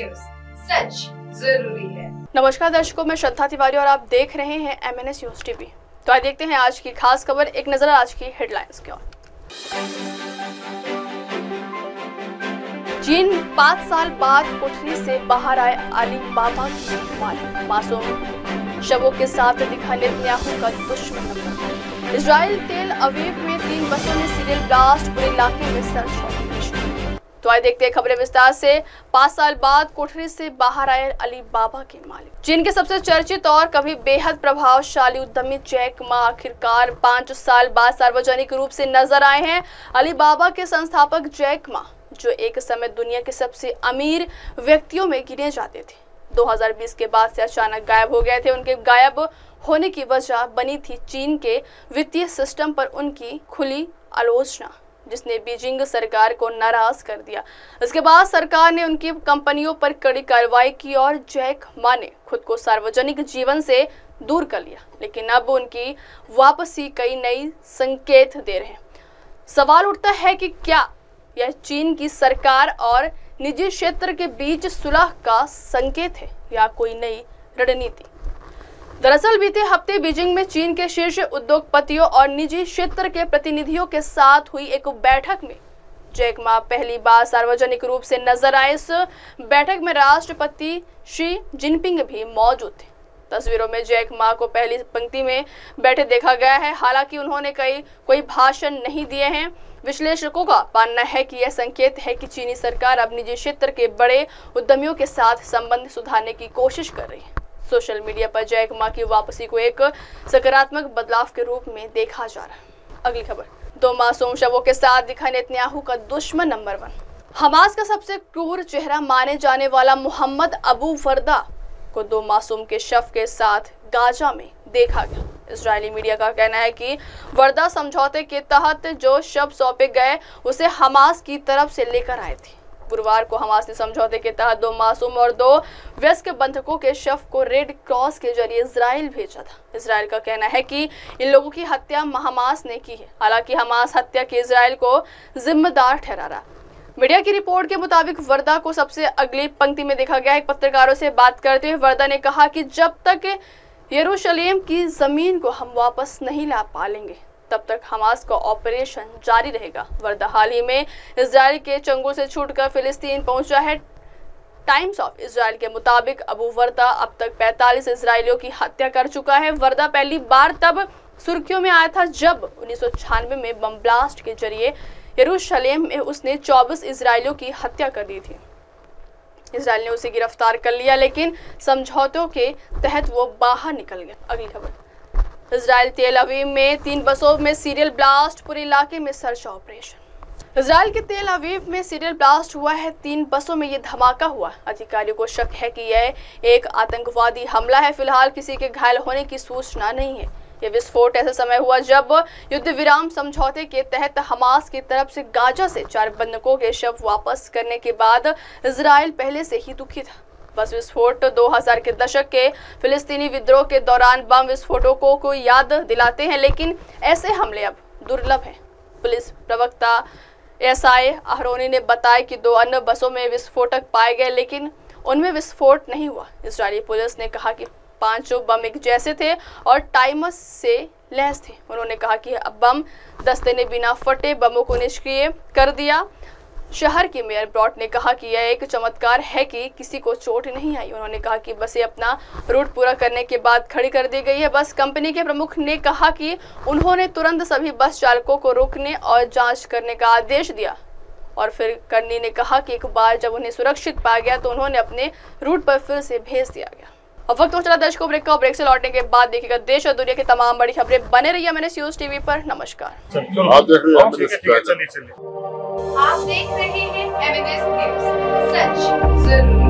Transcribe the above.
News, सच जरूरी है। नमस्कार दर्शकों, मैं श्रद्धा तिवारी और आप देख रहे हैं MNS न्यूज टीवी। तो आज देखते हैं आज की खास खबर। एक नजर आज की हेडलाइंस की ओर। चीन 5 साल बाद कोठरी से बाहर आए अली बाबा की मालिक, मासूम शवों के साथ दिखा नेतन्याहू का दुश्मन। इजराइल तेल अवीव में 3 बसों में सीरियल ब्लास्ट, पूरे इलाके में सर्च ऑपरेशन। तो आइए देखते हैं खबरें विस्तार से। 5 साल बाद कोठरी से बाहर आए अली बाबा के मालिक। चीन के सबसे चर्चित और कभी बेहद प्रभावशाली उद्यमी जैक मा आखिरकार 5 साल बाद सार्वजनिक रूप से नजर आए हैं। अली बाबा के संस्थापक जैक मा, जो एक समय दुनिया के सबसे अमीर व्यक्तियों में गिने जाते थे, 2020 के बाद से अचानक गायब हो गए थे। उनके गायब होने की वजह बनी थी चीन के वित्तीय सिस्टम पर उनकी खुली आलोचना, जिसने बीजिंग सरकार को नाराज कर दिया। इसके बाद सरकार ने उनकी कंपनियों पर कड़ी कार्रवाई की और जैक मा ने खुद को सार्वजनिक जीवन से दूर कर लिया। लेकिन अब उनकी वापसी कई नई संकेत दे रहे हैं। सवाल उठता है कि क्या यह चीन की सरकार और निजी क्षेत्र के बीच सुलह का संकेत है या कोई नई रणनीति। दरअसल बीते हफ्ते बीजिंग में चीन के शीर्ष उद्योगपतियों और निजी क्षेत्र के प्रतिनिधियों के साथ हुई एक बैठक में जैक मा पहली बार सार्वजनिक रूप से नजर आए। इस बैठक में राष्ट्रपति शी जिनपिंग भी मौजूद थे। तस्वीरों में जैक मा को पहली पंक्ति में बैठे देखा गया है। हालांकि उन्होंने कोई भाषण नहीं दिए हैं। विश्लेषकों का मानना है कि यह संकेत है कि चीनी सरकार अब निजी क्षेत्र के बड़े उद्यमियों के साथ संबंध सुधारने की कोशिश कर रही है। सोशल मीडिया पर जैक मा की वापसी को एक सकारात्मक बदलाव के रूप में देखा जा रहा है। अगली खबर, 2 मासूम शवों के साथ दिखा नेतन्याहू का दुश्मन नंबर 1। हमास का सबसे क्रूर चेहरा माने जाने वाला मोहम्मद अबू वर्दा को 2 मासूम के शव के साथ गाजा में देखा गया। इजरायली मीडिया का कहना है कि वर्दा समझौते के तहत जो शव सौंपे गए उसे हमास की तरफ से लेकर आए थे। गुरुवार को हमास ने समझौते के तहत 2 मासूम और 2 वयस्क बंधकों के शव को रेड क्रॉस के जरिए इजराइल भेजा था। इजराइल का कहना है कि इन लोगों की हत्या हमास ने की है। हालांकि हमास हत्या के इजराइल को जिम्मेदार ठहरा रहा। मीडिया की रिपोर्ट के मुताबिक वर्दा को सबसे अगली पंक्ति में देखा गया। एक पत्रकारों से बात करते हुए वर्दा ने कहा कि जब तक यरूशलेम की जमीन को हम वापस नहीं ला पालेंगे तब तक हमास का ऑपरेशन जारी रहेगा। वर्दा हाल ही में इजराइल के चंगुल से छूटकर फिलिस्तीन पहुंचा है। टाइम्स ऑफ इजराइल के मुताबिक अबू वर्दा अब तक 45 इजरायलियों की हत्या कर चुका है। वर्दा पहली बार तब सुर्खियों में आया था जब 1996 में बम ब्लास्ट के जरिए यरूशलेम में उसने 24 इजरायलियों की हत्या कर दी थी। इजराइल ने उसे गिरफ्तार कर लिया, लेकिन समझौतों के तहत वो बाहर निकल गया। अगली खबर, इजराइल तेल अवीव में 3 बसों में सीरियल ब्लास्ट, पूरे इलाके में सर्च ऑपरेशन। इजराइल के तेल अवीव में सीरियल ब्लास्ट हुआ है। 3 बसों में ये धमाका हुआ। अधिकारियों को शक है कि यह एक आतंकवादी हमला है। फिलहाल किसी के घायल होने की सूचना नहीं है। यह विस्फोट ऐसे समय हुआ जब युद्ध विराम समझौते के तहत हमास की तरफ से गाजा से 4 बंधकों के शव वापस करने के बाद इजराइल पहले से ही दुखी था। बस विस्फोट 2000 के दशक के फिलिस्तीनी विद्रोह के दौरान बम विस्फोटकों को याद दिलाते हैं, लेकिन ऐसे हमले अब दुर्लभ हैं। पुलिस प्रवक्ता एसआई अहरोनी ने बताया कि 2 अन्य बसों में विस्फोटक पाए गए, लेकिन उनमें विस्फोट नहीं हुआ। इजरायली पुलिस ने कहा कि 5 बम एक जैसे थे और टाइमर से लैस थे। उन्होंने कहा कि अब बम दस्ते ने बिना फटे बमों को निष्क्रिय कर दिया। शहर के मेयर ब्रॉट ने कहा कि यह एक चमत्कार है कि किसी को चोट नहीं आई। उन्होंने कहा कि बसें अपना रूट पूरा करने के बाद खड़ी कर दी गई है। बस कंपनी के प्रमुख ने कहा कि उन्होंने तुरंत सभी बस चालकों को रोकने और जांच करने का आदेश दिया। और फिर कर्नी ने कहा कि एक बार जब उन्हें सुरक्षित पाया गया तो उन्होंने अपने रूट पर फिर से भेज दिया गया। अब वक्त हो चला दर्शकों ब्रेक का। ब्रेक से लौटने के बाद देखिएगा देश और दुनिया की तमाम बड़ी खबरें। बने रहिए MNS न्यूज टीवी पर। नमस्कार। आप देख रहे हैं MNS न्यूज, सच जरूर।